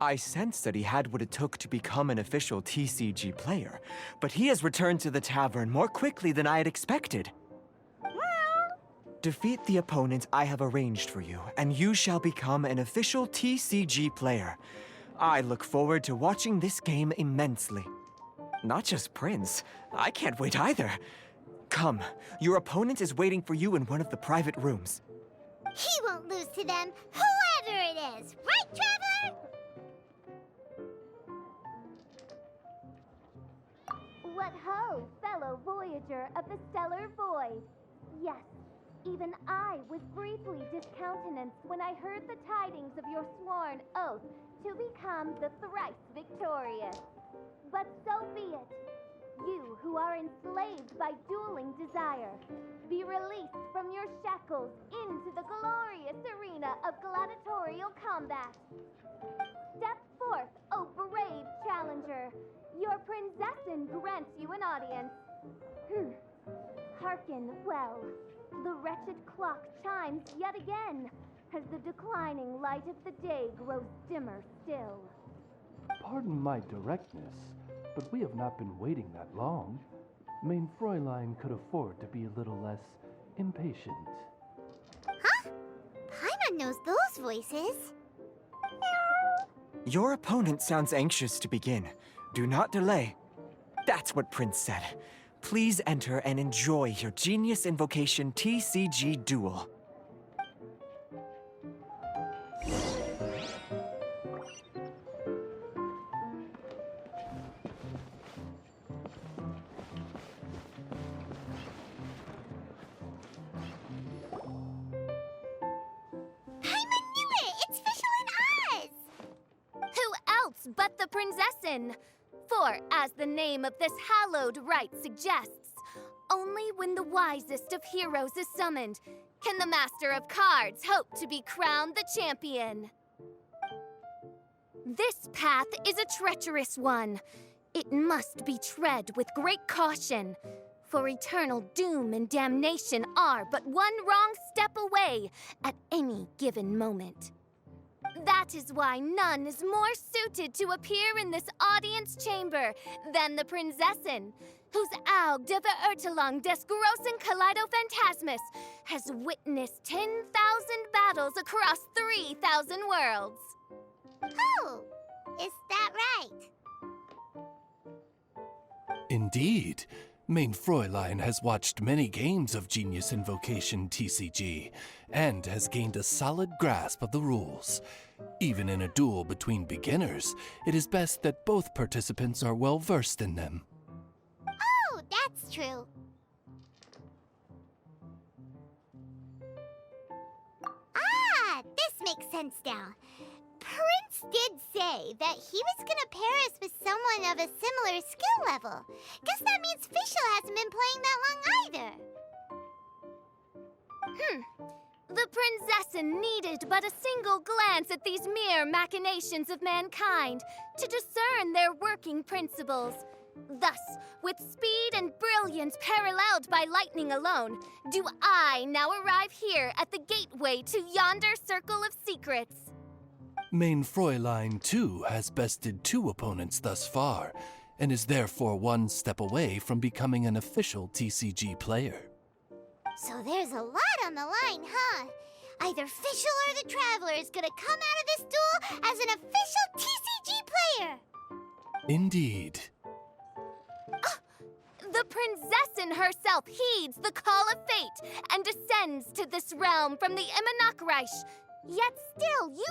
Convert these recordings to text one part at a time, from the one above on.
I sensed that he had what it took to become an official TCG player, but he has returned to the tavern more quickly than I had expected. Defeat the opponent I have arranged for you, and you shall become an official TCG player. I look forward to watching this game immensely. Not just Prince, I can't wait either. Come, your opponent is waiting for you in one of the private rooms. He won't lose to them, whoever it is. Right, Traveler? What ho, fellow voyager of the stellar void. Yes, even I was briefly discountenanced when I heard the tidings of your sworn oath to become the thrice victorious. But so be it. You who are enslaved by dueling desire, be released from your shackles into the glorious arena of gladiatorial combat. Step forth, O brave challenger. Your princessin grants you an audience. Hearken well. The wretched clock chimes yet again, as the declining light of the day grows dimmer still. Pardon my directness, but we have not been waiting that long. Mein Fräulein could afford to be a little less impatient. Huh? Paimon knows those voices. Your opponent sounds anxious to begin. Do not delay. That's what Prince said. Please enter and enjoy your Genius Invocation TCG duel. But the princessin. For, as the name of this hallowed rite suggests, only when the wisest of heroes is summoned can the master of cards hope to be crowned the champion. This path is a treacherous one. It must be tread with great caution, for eternal doom and damnation are but one wrong step away at any given moment. That is why none is more suited to appear in this audience chamber than the princessin, whose Aug de Verurtelung des großen Kaleido-Phantasmus has witnessed 10,000 battles across 3,000 worlds. Oh, is that right? Indeed. Mein Fräulein has watched many games of Genius Invocation TCG, and has gained a solid grasp of the rules. Even in a duel between beginners, it is best that both participants are well versed in them. Oh, that's true. Ah, this makes sense now. Prince did say that he was gonna pair us with someone of a similar skill level. Guess that means Fischl hasn't been playing that long either. The princessin needed but a single glance at these mere machinations of mankind to discern their working principles. Thus, with speed and brilliance paralleled by lightning alone, do I now arrive here at the gateway to yonder circle of secrets. Mein Fräulein, too, has bested 2 opponents thus far, and is therefore one step away from becoming an official TCG player. So there's a lot on the line, huh? Either Fischl or the Traveler is gonna come out of this duel as an official TCG player! Indeed. The princessin herself heeds the call of fate and descends to this realm from the Immanakreich. Yet still, you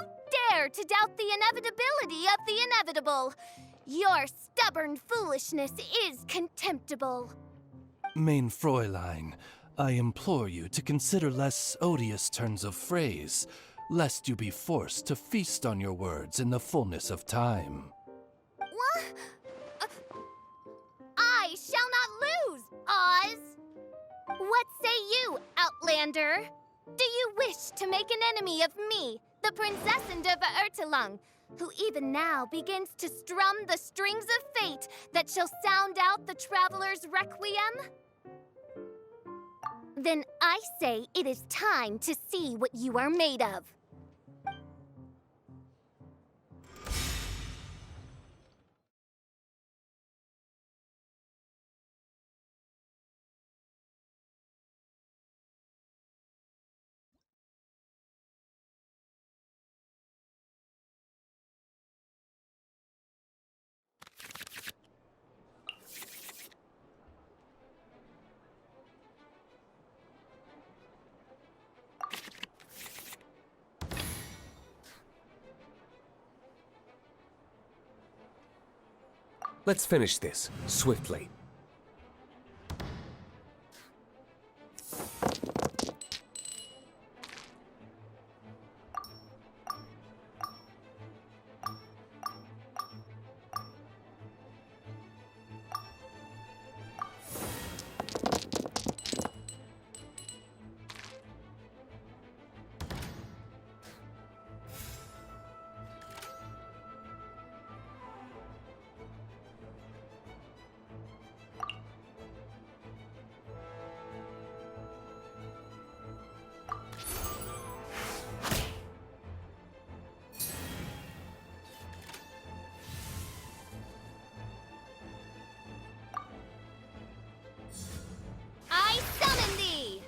dare to doubt the inevitability of the inevitable. Your stubborn foolishness is contemptible. Mein Fräulein, I implore you to consider less odious turns of phrase, lest you be forced to feast on your words in the fullness of time. What? I shall not lose, Oz! What say you, Outlander? Do you wish to make an enemy of me, the Princessin de Verurtelung, who even now begins to strum the strings of fate that shall sound out the traveler's requiem? Then I say it is time to see what you are made of. Let's finish this, swiftly. I summon thee!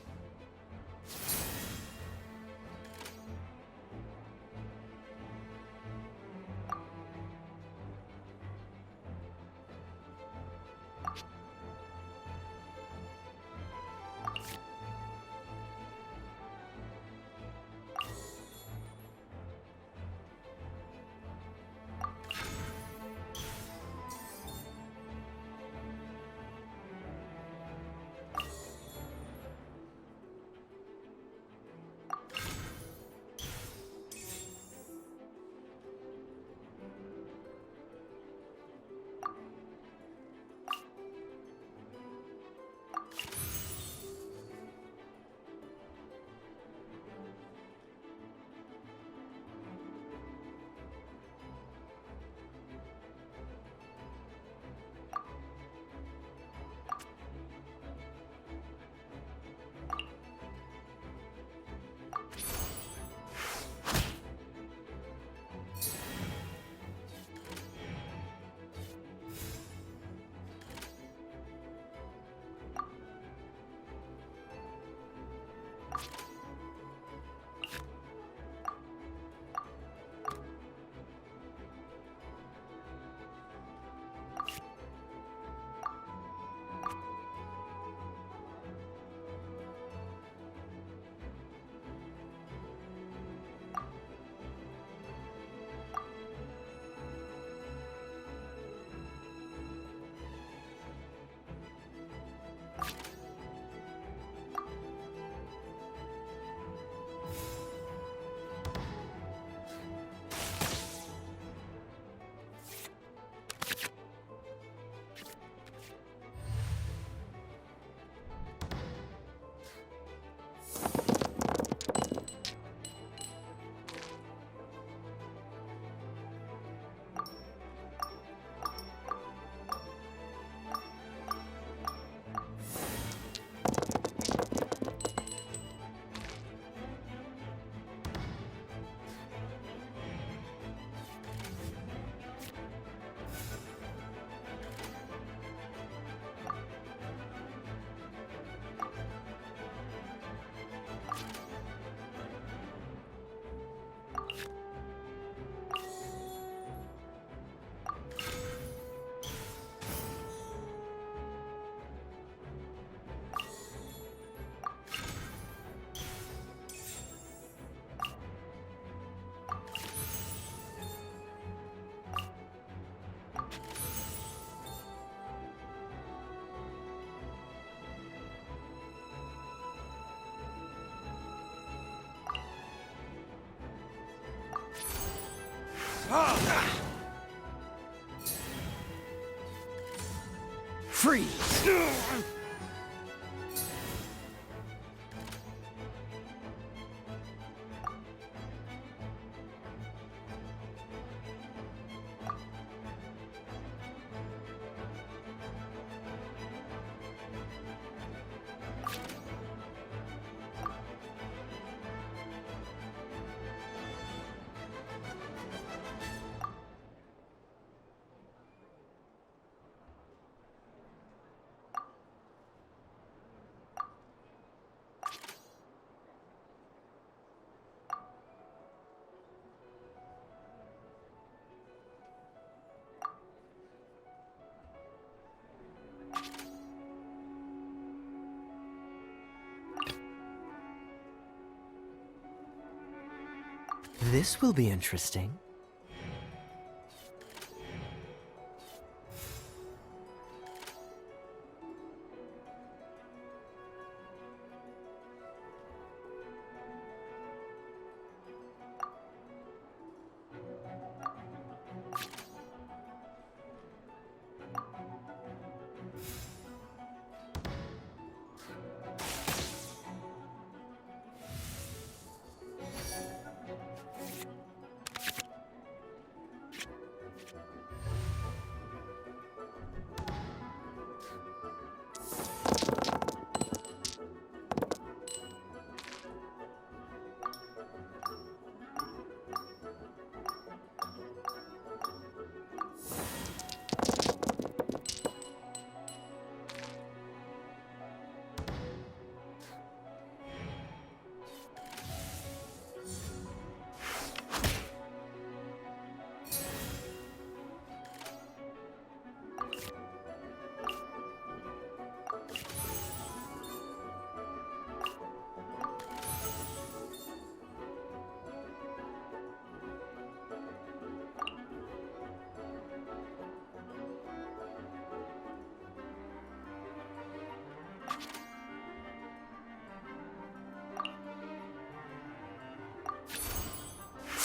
Freeze! This will be interesting.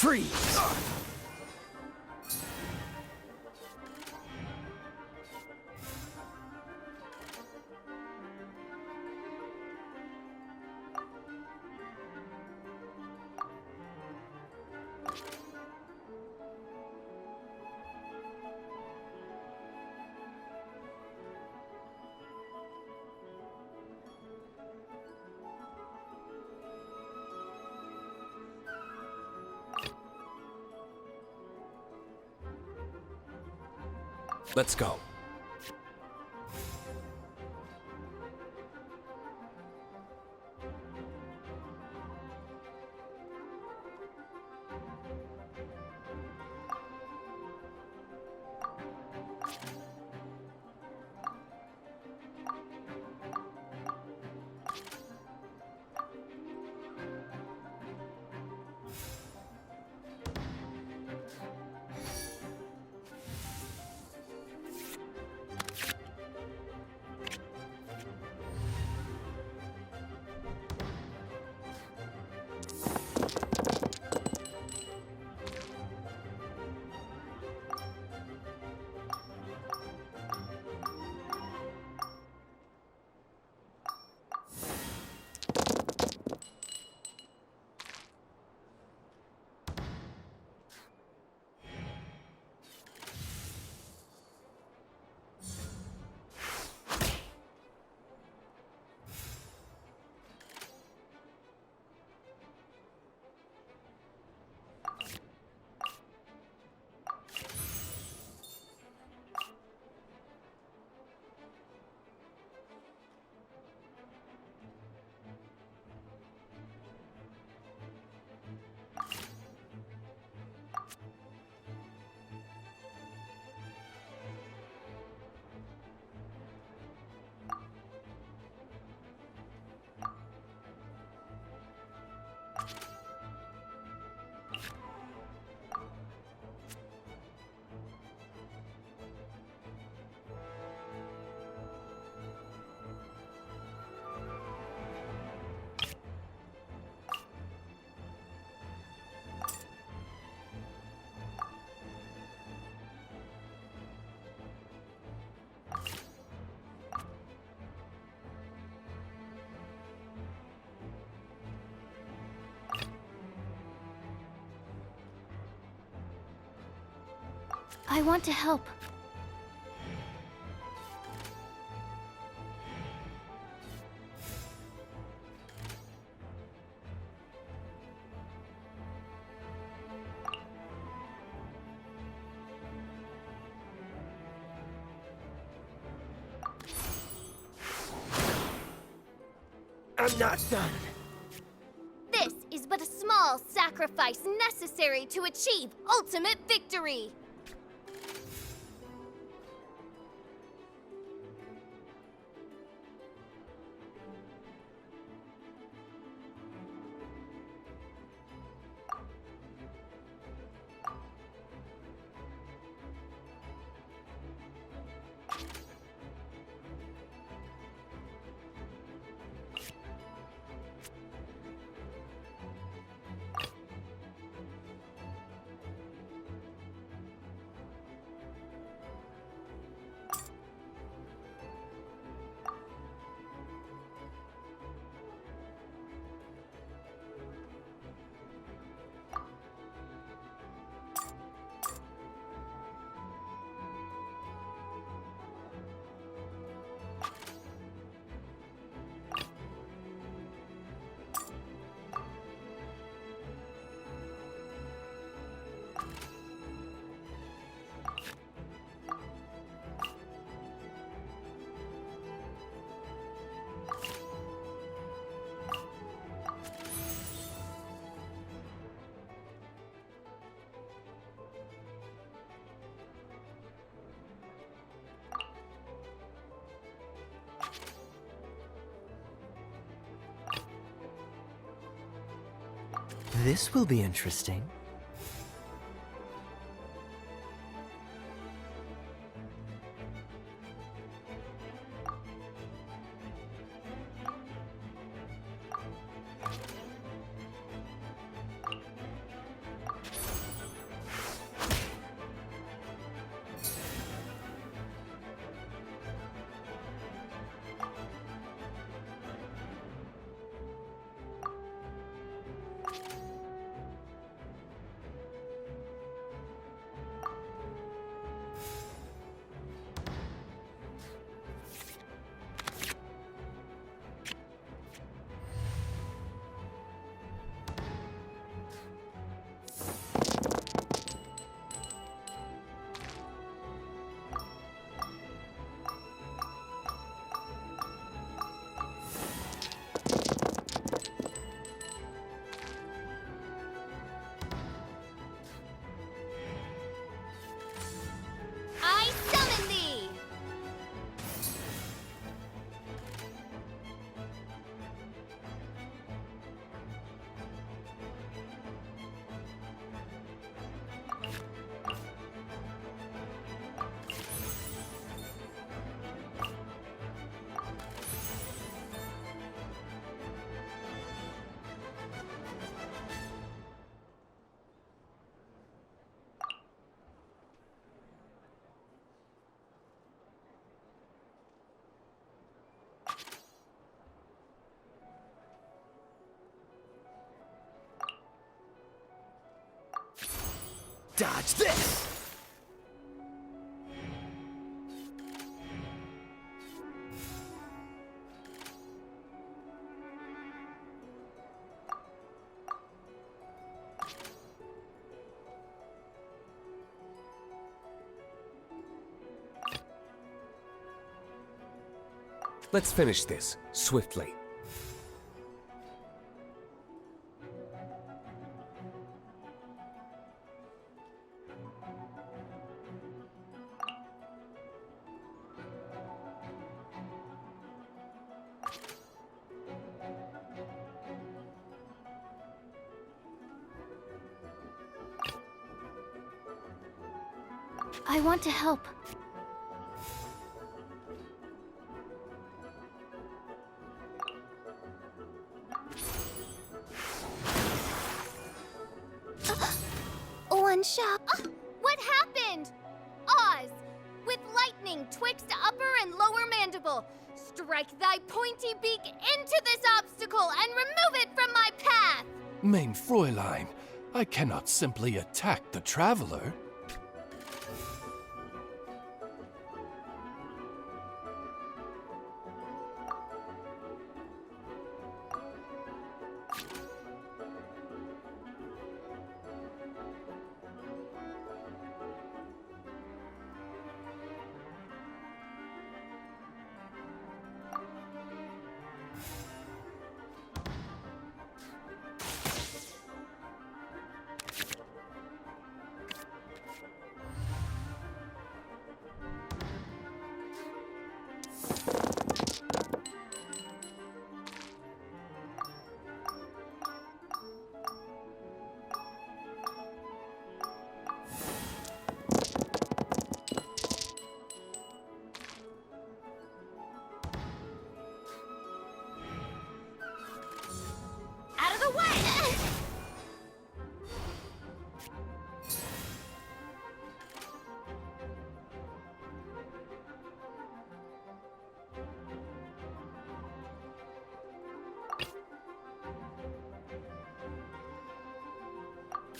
Freeze! Let's go. I want to help. I'm not done. This is but a small sacrifice necessary to achieve ultimate victory. This will be interesting. I summon thee! Dodge this! Let's finish this, swiftly. I want to help. One shot. What happened? Oz, with lightning twixt upper and lower mandible, strike thy pointy beak into this obstacle and remove it from my path! Mein Fräulein, I cannot simply attack the traveler. Out of the way!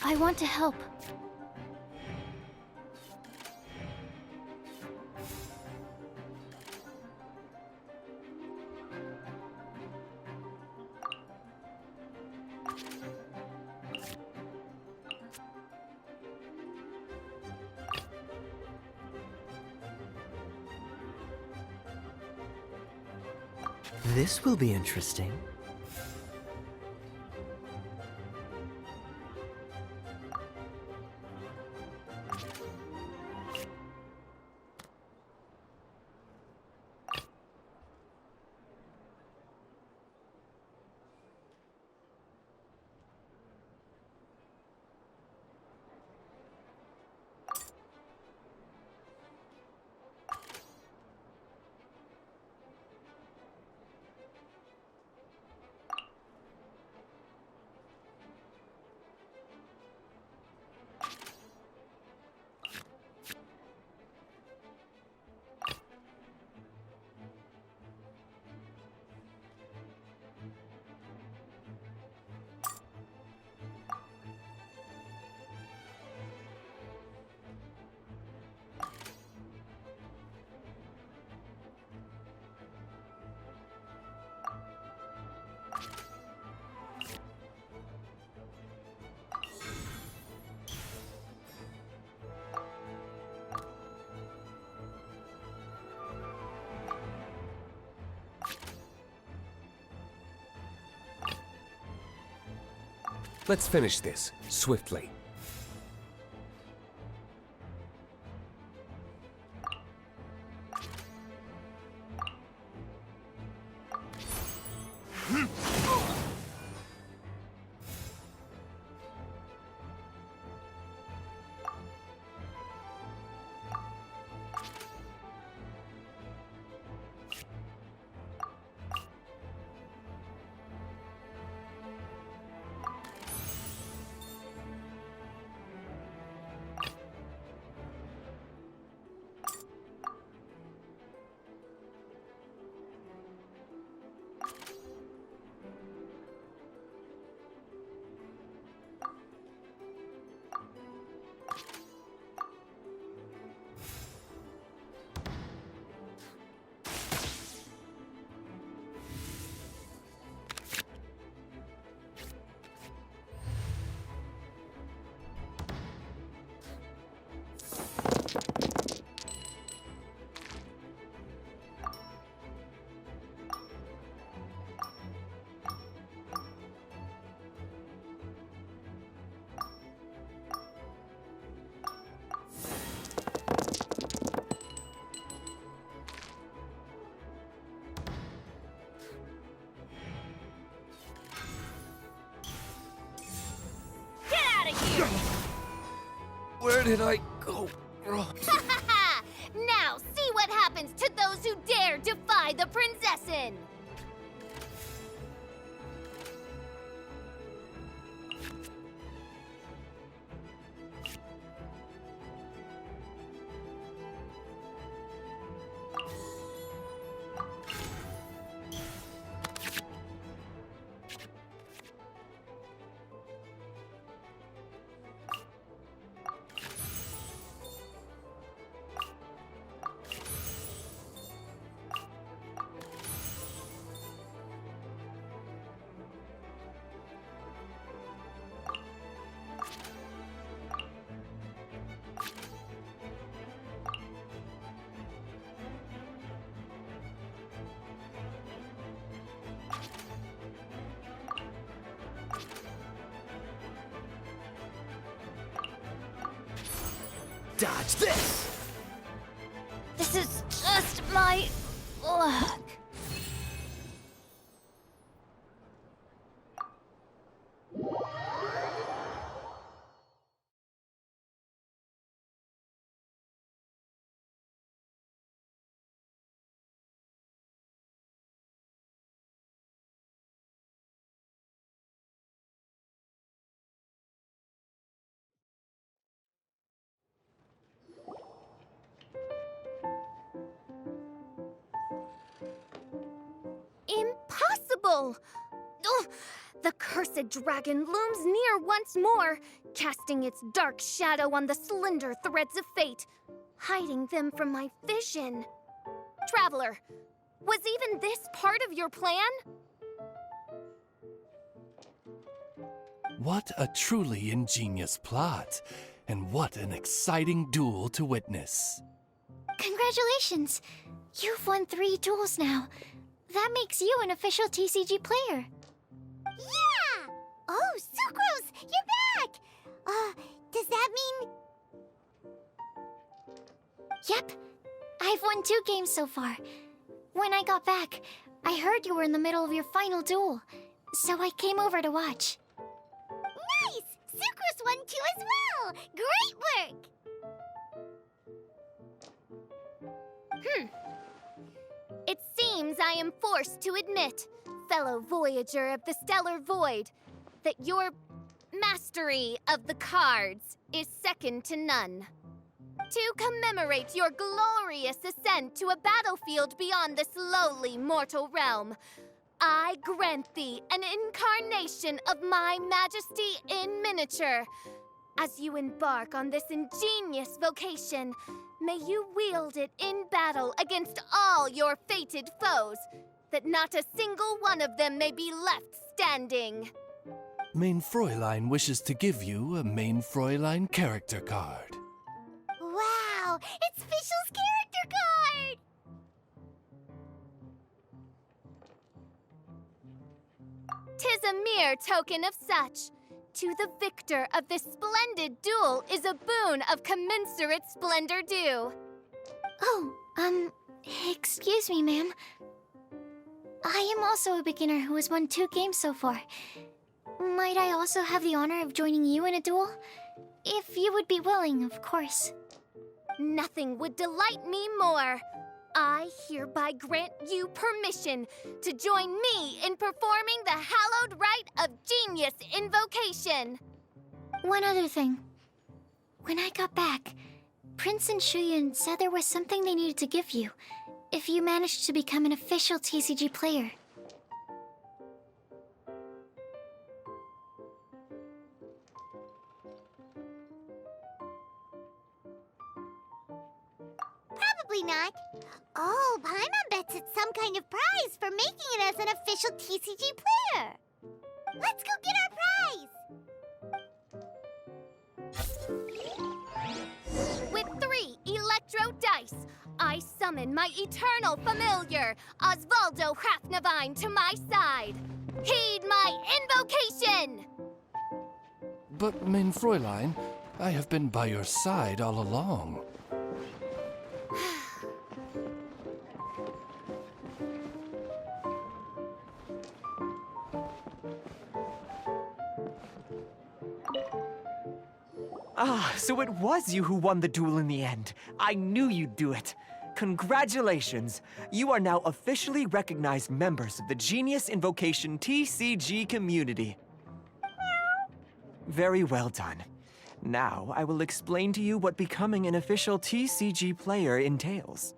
I want to help. This will be interesting. Let's finish this swiftly. Where did I go wrong? Now see what happens to those who dare defy the Prinzessin! Dodge this! This is just my luck. Impossible! Ugh! The cursed dragon looms near once more, casting its dark shadow on the slender threads of fate, hiding them from my vision. Traveler, was even this part of your plan? What a truly ingenious plot, and what an exciting duel to witness. Congratulations! You've won 3 duels now. That makes you an official TCG player. Yeah! Oh, Sucrose, you're back! Does that mean... Yep. I've won 2 games so far. When I got back, I heard you were in the middle of your final duel, so I came over to watch. Nice! Sucrose won too as well! Great work! It seems I am forced to admit, fellow voyager of the Stellar Void, that your mastery of the cards is second to none. To commemorate your glorious ascent to a battlefield beyond this lowly mortal realm, I grant thee an incarnation of my majesty in miniature. As you embark on this ingenious vocation, may you wield it in battle against all your fated foes, that not a single one of them may be left standing. Main Fräulein wishes to give you a Main Fräulein character card. Wow! It's Fischl's character card! 'Tis a mere token of such. To the victor of this splendid duel is a boon of commensurate splendor due. Oh, excuse me, ma'am. I am also a beginner who has won 2 games so far. Might I also have the honor of joining you in a duel? If you would be willing, of course. Nothing would delight me more. I hereby grant you permission to join me in performing the hallowed rite of genius invocation. One other thing. When I got back, Prince and Shuyan said there was something they needed to give you if you managed to become an official TCG player. Probably not. Oh, Paimon bets it's some kind of prize for making it as an official TCG player. Let's go get our prize! With 3 electro dice, I summon my eternal familiar, Osvaldo Hrafnavine, to my side. Heed my invocation! But, mein Fräulein, I have been by your side all along. Ah, so it was you who won the duel in the end. I knew you'd do it. Congratulations! You are now officially recognized members of the Genius Invocation TCG community. Very well done. Now, I will explain to you what becoming an official TCG player entails.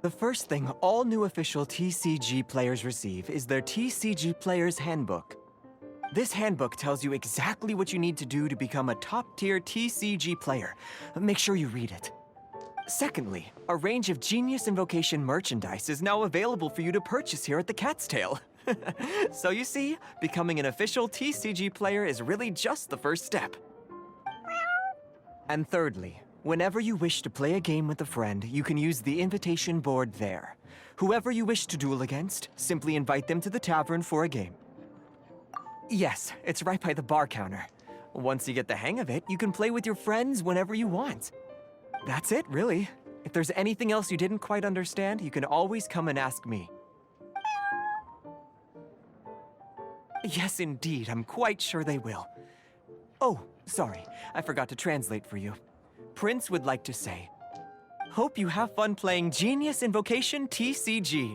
The first thing all new official TCG players receive is their TCG Player's Handbook. This handbook tells you exactly what you need to do to become a top-tier TCG player. Make sure you read it. Secondly, a range of Genius Invocation merchandise is now available for you to purchase here at the Cat's Tail. So you see, becoming an official TCG player is really just the first step. And thirdly, whenever you wish to play a game with a friend, you can use the invitation board there. Whoever you wish to duel against, simply invite them to the tavern for a game. Yes, it's right by the bar counter. Once you get the hang of it, you can play with your friends whenever you want. That's it, really. If there's anything else you didn't quite understand, you can always come and ask me. Yes, indeed, I'm quite sure they will. Oh, sorry, I forgot to translate for you. Prince would like to say, hope you have fun playing Genius Invocation TCG.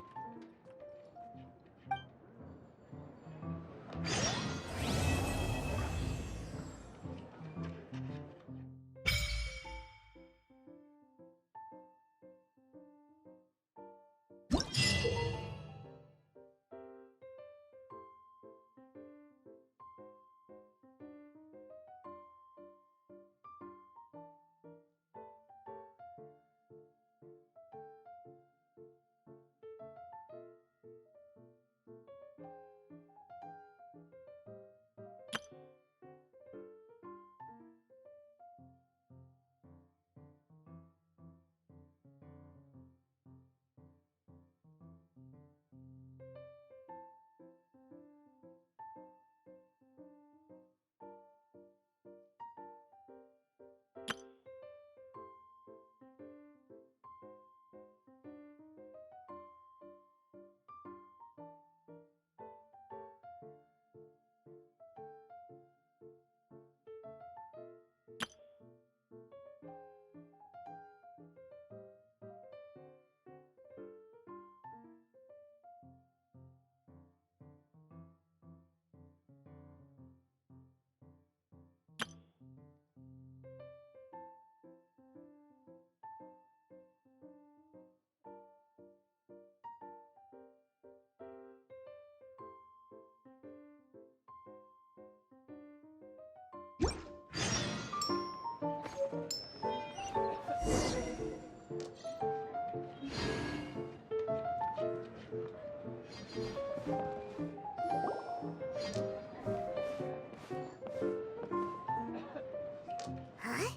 Huh?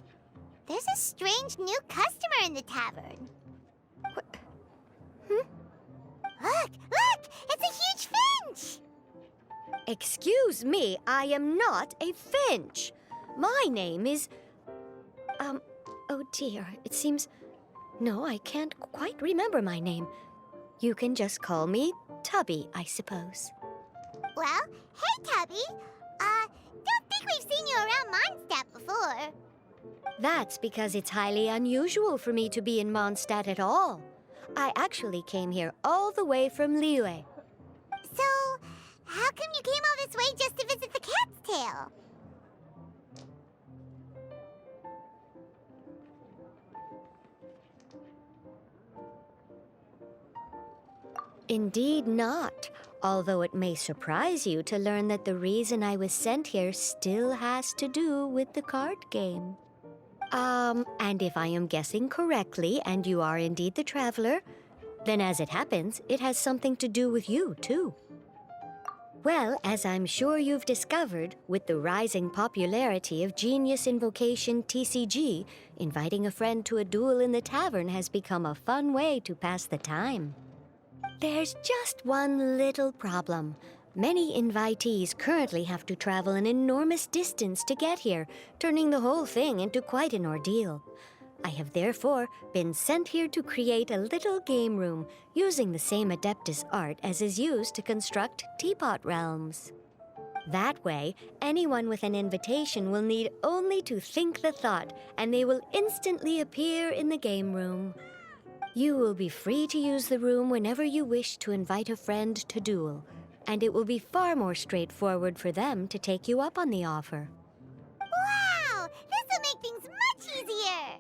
There's a strange new customer in the tavern. Look! It's a huge finch! Excuse me, I am not a finch. My name is... oh dear, it seems... No, I can't quite remember my name. You can just call me Tubby, I suppose. Well, hey, Tubby. Don't think we've seen you around Mondstadt before. That's because it's highly unusual for me to be in Mondstadt at all. I actually came here all the way from Liyue. So, how come you came all this way just to visit the Cat's Tail? Indeed not, although it may surprise you to learn that the reason I was sent here still has to do with the card game. And if I am guessing correctly, and you are indeed the traveler, then as it happens, it has something to do with you, too. Well, as I'm sure you've discovered, with the rising popularity of Genius Invocation TCG, inviting a friend to a duel in the tavern has become a fun way to pass the time. There's just one little problem. Many invitees currently have to travel an enormous distance to get here, turning the whole thing into quite an ordeal. I have therefore been sent here to create a little game room using the same Adeptus art as is used to construct teapot realms. That way, anyone with an invitation will need only to think the thought, and they will instantly appear in the game room. You will be free to use the room whenever you wish to invite a friend to duel, and it will be far more straightforward for them to take you up on the offer. Wow! This will make things much easier!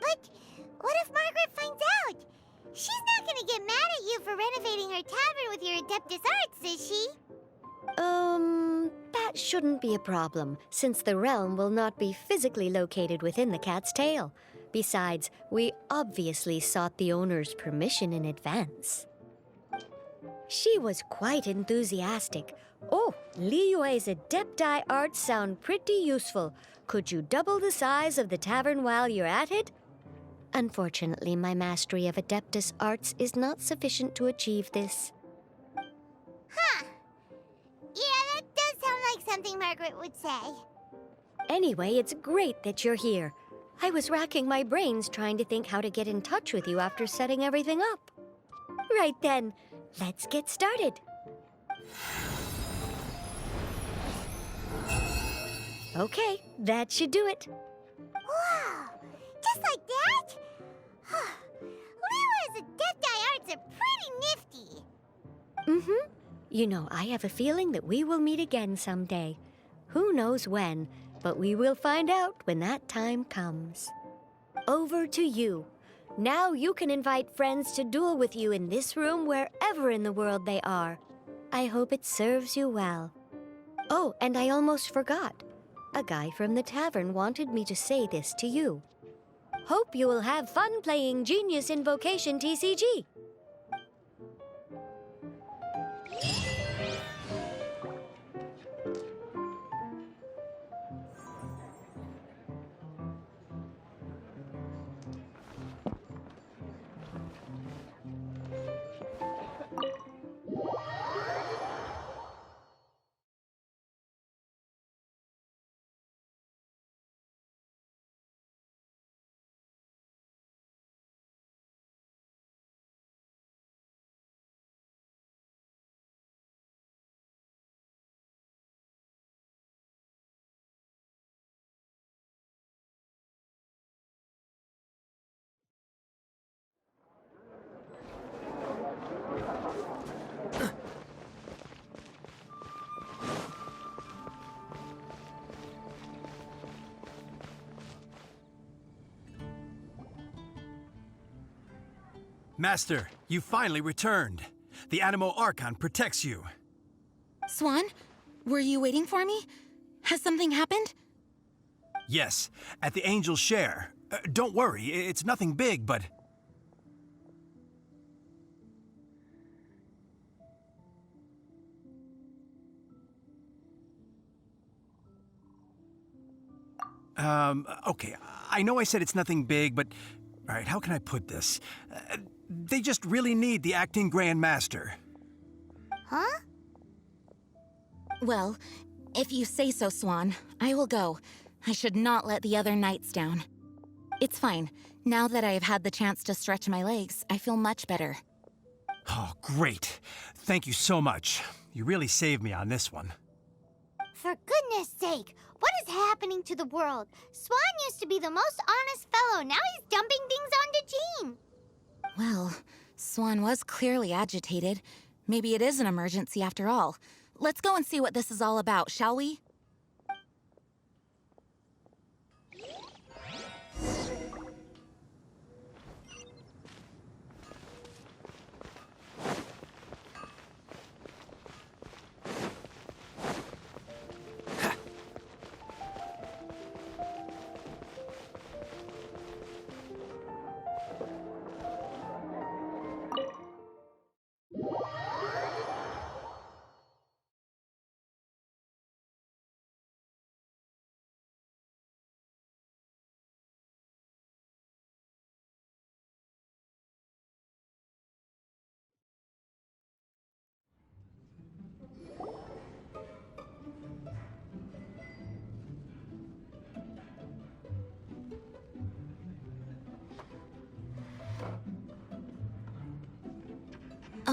But what if Margaret finds out? She's not gonna get mad at you for renovating her tavern with your Adeptus arts, is she? That shouldn't be a problem, since the realm will not be physically located within the cat's tail. Besides, we obviously sought the owner's permission in advance. She was quite enthusiastic. Oh, Liyue's Adepti arts sound pretty useful. Could you double the size of the tavern while you're at it? Unfortunately, my mastery of Adeptus arts is not sufficient to achieve this. Huh. Yeah, that does sound like something Margaret would say. Anyway, it's great that you're here. I was racking my brains trying to think how to get in touch with you after setting everything up. Right then, let's get started. Okay, that should do it. Wow! Just like that? Liyue's Adepti arts are pretty nifty. Mm-hmm. You know, I have a feeling that we will meet again someday. Who knows when, but we will find out when that time comes. Over to you. Now you can invite friends to duel with you in this room wherever in the world they are. I hope it serves you well. Oh, and I almost forgot. A guy from the tavern wanted me to say this to you. Hope you will have fun playing Genius Invocation TCG. Master, you finally returned. The Animo Archon protects you. Swan, were you waiting for me? Has something happened? Yes, at the Angel's Share. Don't worry, it's nothing big, but... Okay, I know I said it's nothing big, but... All right, how can I put this? They just really need the acting Grand Master. Huh? Well, if you say so, Swan, I will go. I should not let the other knights down. It's fine. Now that I have had the chance to stretch my legs, I feel much better. Oh, great. Thank you so much. You really saved me on this one. For goodness sake, what is happening to the world? Swan used to be the most honest fellow. Now he's dumping things onto Jean. Well, Swan was clearly agitated. Maybe it is an emergency after all. Let's go and see what this is all about, shall we?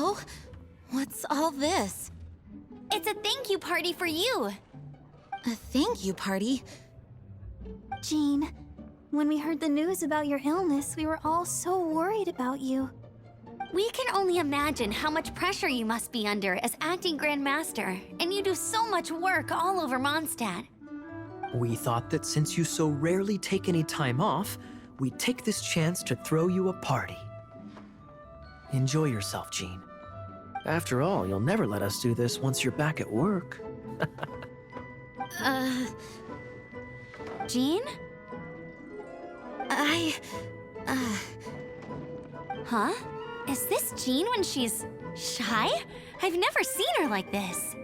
Oh, what's all this? It's a thank you party for you. A thank you party? Jean, when we heard the news about your illness, we were all so worried about you. We can only imagine how much pressure you must be under as acting Grand Master, and you do so much work all over Mondstadt. We thought that since you so rarely take any time off, we'd take this chance to throw you a party. Enjoy yourself, Jean. After all, you'll never let us do this once you're back at work. Jean? Huh? Is this Jean when she's shy? I've never seen her like this.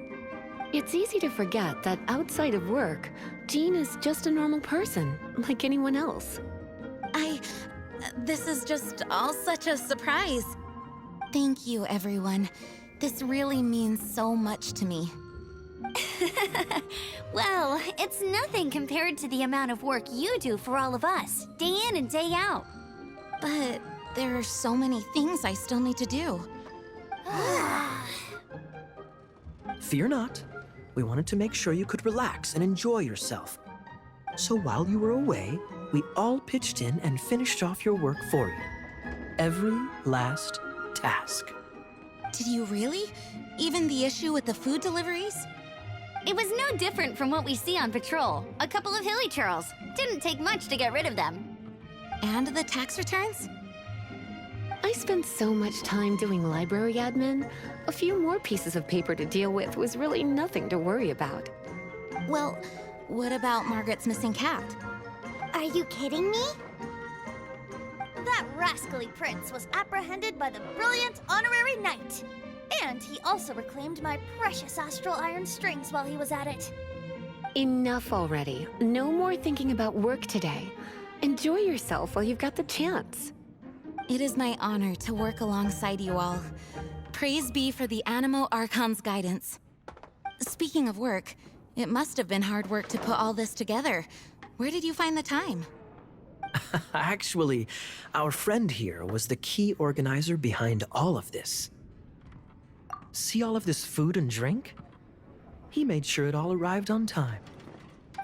It's easy to forget that outside of work, Jean is just a normal person, like anyone else. This is just all such a surprise. Thank you, everyone. This really means so much to me. Well, it's nothing compared to the amount of work you do for all of us, day in and day out. But there are so many things I still need to do. Fear not. We wanted to make sure you could relax and enjoy yourself. So while you were away, we all pitched in and finished off your work for you. Every last task. Did you really? Even the issue with the food deliveries? It was no different from what we see on patrol. A couple of hilly churls. Didn't take much to get rid of them. And the tax returns? I spent so much time doing library admin, a few more pieces of paper to deal with was really nothing to worry about. Well, what about Margaret's missing cat? Are you kidding me? That rascally prince was apprehended by the brilliant honorary knight. And he also reclaimed my precious astral iron strings while he was at it. Enough already. No more thinking about work today. Enjoy yourself while you've got the chance. It is my honor to work alongside you all. Praise be for the Animo Archon's guidance. Speaking of work, it must have been hard work to put all this together. Where did you find the time? Actually, our friend here was the key organizer behind all of this. See all of this food and drink? He made sure it all arrived on time.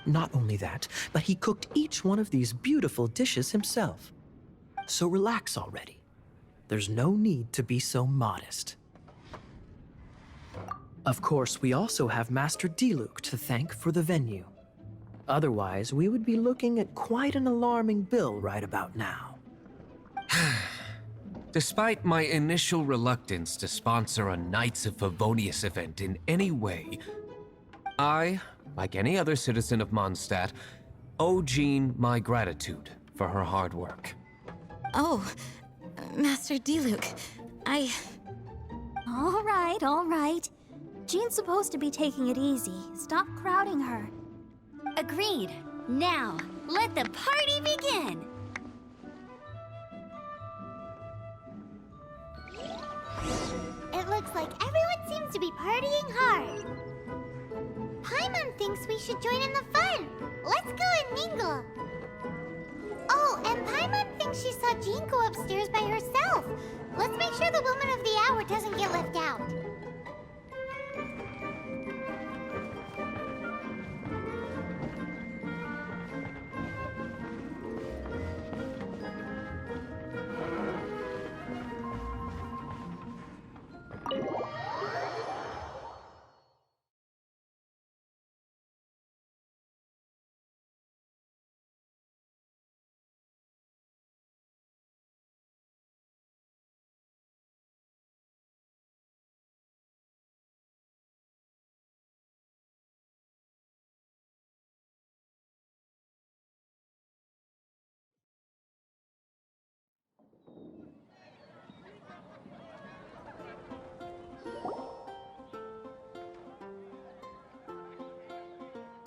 Not only that, but he cooked each one of these beautiful dishes himself. So relax already. There's no need to be so modest. Of course, we also have Master Diluc to thank for the venue. Otherwise, we would be looking at quite an alarming bill right about now. Despite my initial reluctance to sponsor a Knights of Favonius event in any way, I, like any other citizen of Mondstadt, owe Jean my gratitude for her hard work. Oh, Master Diluc, All right. Jean's supposed to be taking it easy. Stop crowding her. Agreed. Now, let the party begin! It looks like everyone seems to be partying hard. Paimon thinks we should join in the fun. Let's go and mingle. Oh, and Paimon thinks she saw Jean go upstairs by herself. Let's make sure the woman of the hour doesn't get left out.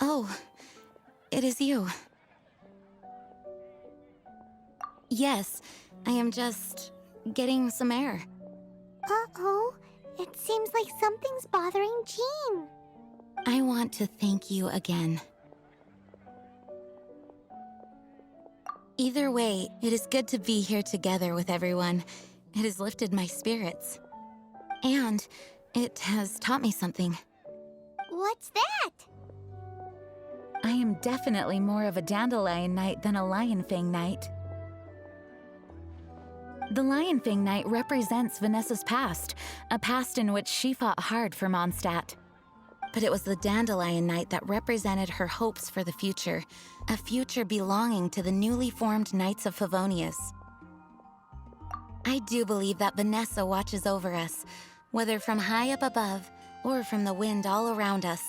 Oh, it is you. Yes, I am just getting some air. Uh-oh. It seems like something's bothering Jean. I want to thank you again. Either way, it is good to be here together with everyone. It has lifted my spirits. And it has taught me something. What's that? I am definitely more of a Dandelion Knight than a Lion Fang Knight. The Lion Fang Knight represents Vanessa's past, a past in which she fought hard for Mondstadt. But it was the Dandelion Knight that represented her hopes for the future, a future belonging to the newly formed Knights of Favonius. I do believe that Vanessa watches over us, whether from high up above or from the wind all around us.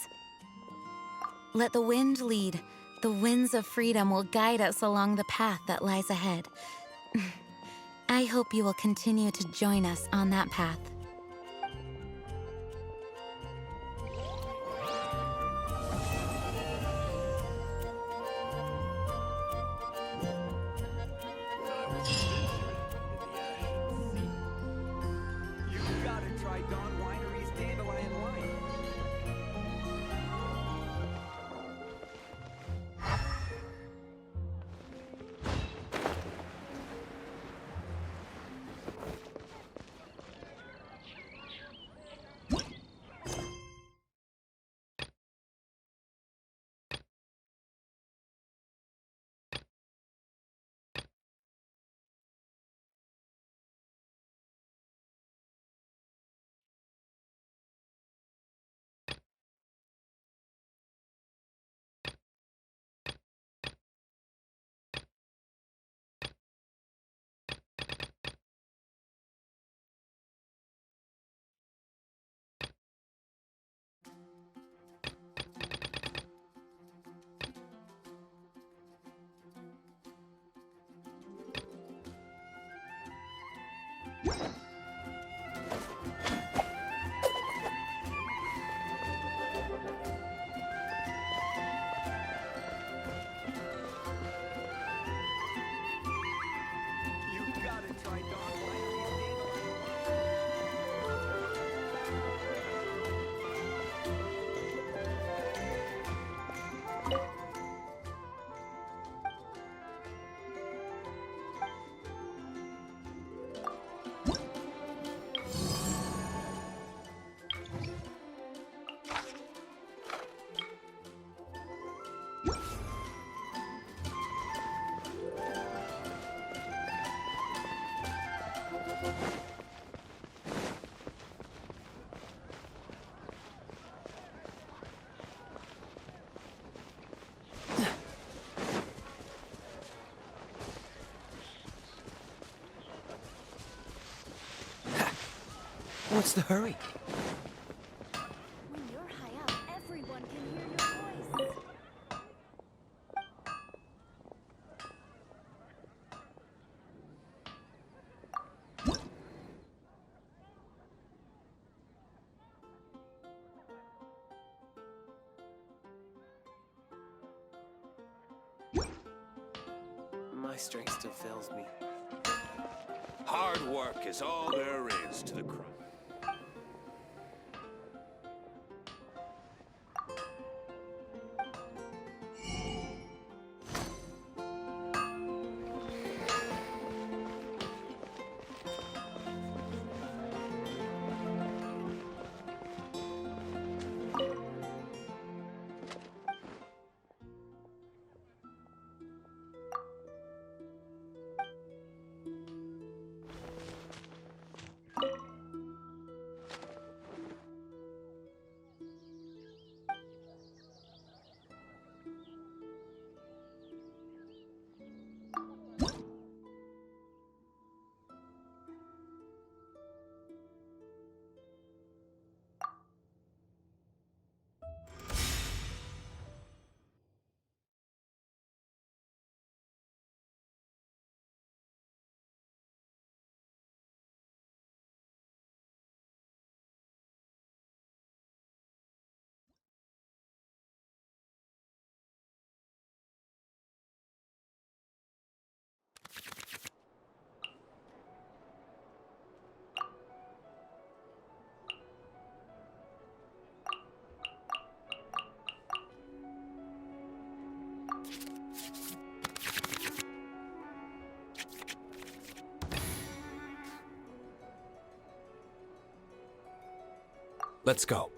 Let the wind lead. The winds of freedom will guide us along the path that lies ahead. I hope you will continue to join us on that path. You gotta try Dawn Winery's Dandelion Wine. You gotta try Dawn Winery's Dandelion Wine. What's the hurry? When you're high up, everyone can hear your voice. My strength still fails me. Hard work is all there is to the crime. Let's go.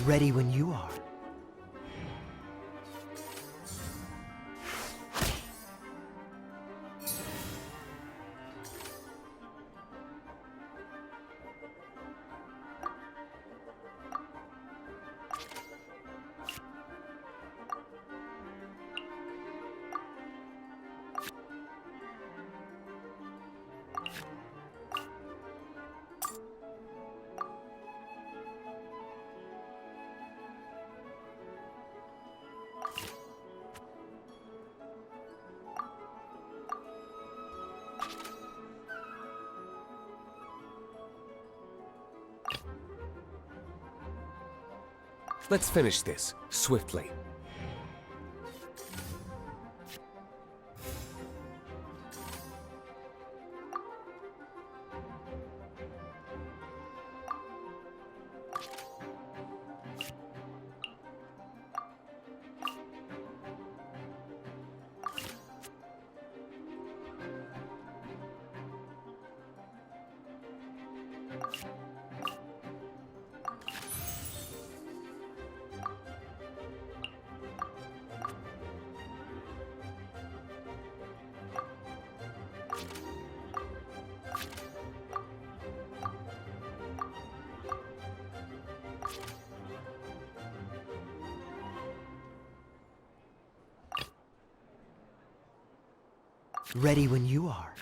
Ready when you are. Let's finish this, swiftly. Ready when you are.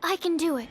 I can do it.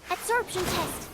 Absorption test.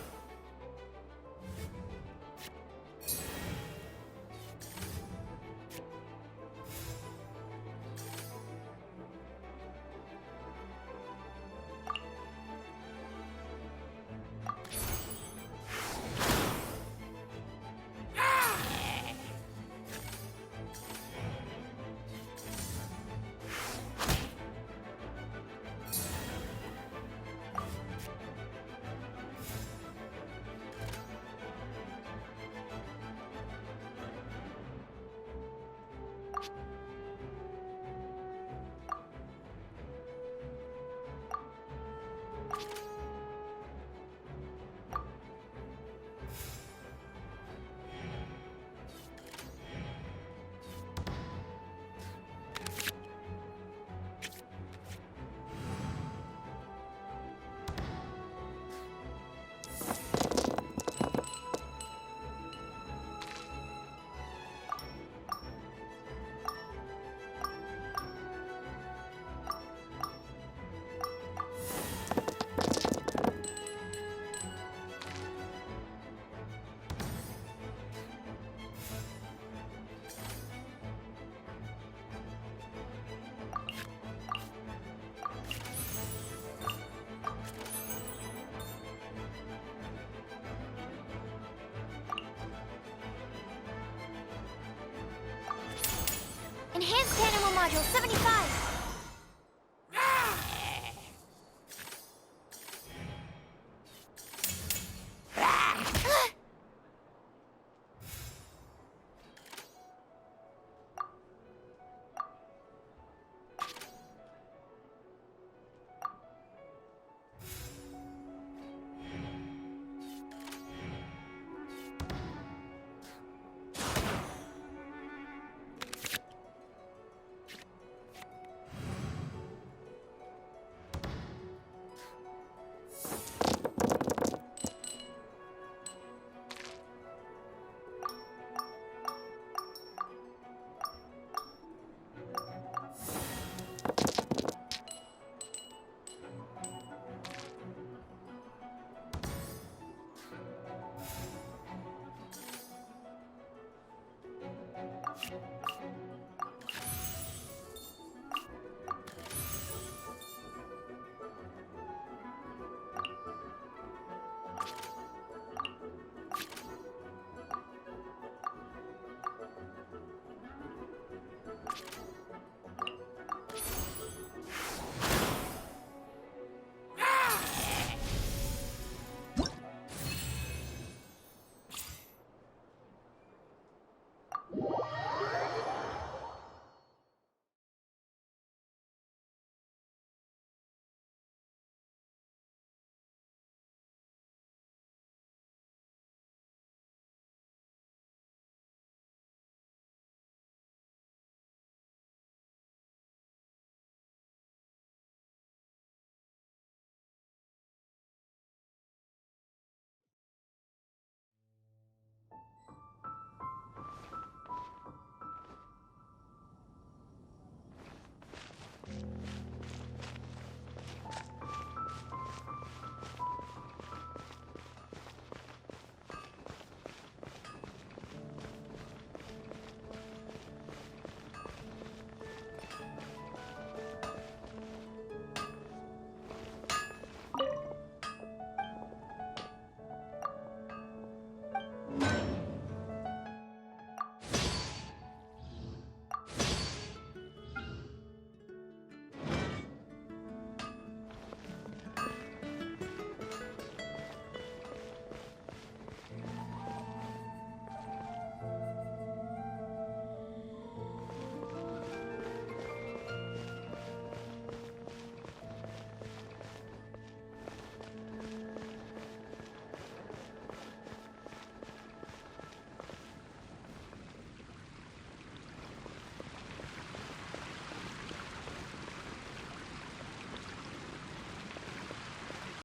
Enhanced Animal Module 75.